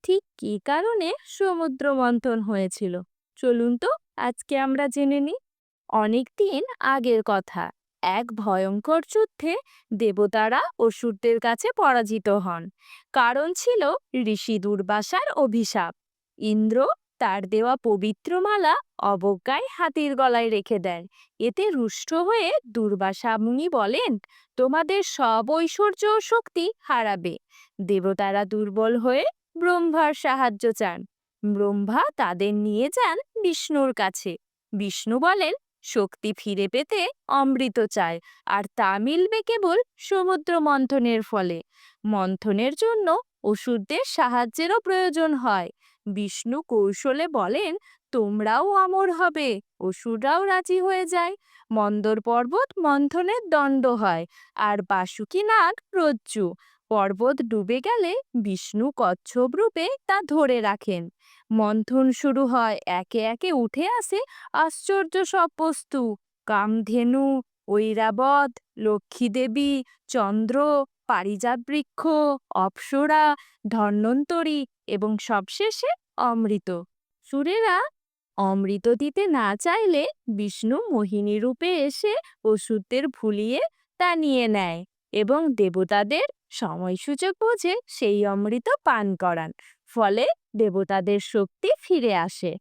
ঠিক কী কারণে সমুদ্র মন্থন হয়েছিল? চলুন তো আজকে আমরা জেনে নিই। অনেক দিন আগের কথা। এক ভয়ঙ্কর যুদ্ধে দেবতারা অসুরদের কাছে পরাজিত হন। কারণ ছিল ঋষি দুর্বাসার অভিশাপ। ইন্দ্র তার দেওয়া পবিত্র মালা অবজ্ঞায় হাতির গলায় রেখে দেন। এতে রুষ্ট হয়ে দুর্বাসা মুনি বলেন, তোমাদের সব ঐশ্বর্য ও শক্তি হারাবে। দেবতারা দুর্বল হয়ে ব্রহ্মার সাহায্য চান। ব্রহ্মা তাদের নিয়ে যান বিষ্ণুর কাছে। বিষ্ণু বলেন, শক্তি ফিরে পেতে অমৃত চায়, আর তা মিলবে কেবল সমুদ্র মন্থনের ফলে। মন্থনের জন্য অসুরদের সাহায্যেরও প্রয়োজন হয়। বিষ্ণু কৌশলে বলেন, তোমরাও অমর হবে। অসুররাও রাজি হয়ে যায়। মন্দর পর্বত মন্থনের দণ্ড হয়, আর বাসুকী নাগ রজ্জু। পর্বত ডুবে গেলে বিষ্ণু কচ্ছপ রূপে তা ধরে রাখেন। মন্থন শুরু হয়, একে একে উঠে আসে আশ্চর্য সব বস্তু: কামধেনু, ঐরাবত, লক্ষ্মী দেবী, চন্দ্র, পারিজাত বৃক্ষ, অপ্সরা, ধন্বন্তরী এবং সবশেষে অমৃত। সুরেরা অমৃত দিতে না চাইলে বিষ্ণু মোহিনী রূপে এসে অসুরদের ভুলিয়ে তা নিয়ে নেয় এবং দেবতাদের সময় সুযোগ বুঝে সেই অমৃত পান করান। ফলে দেবতাদের শক্তি ফিরে আসে।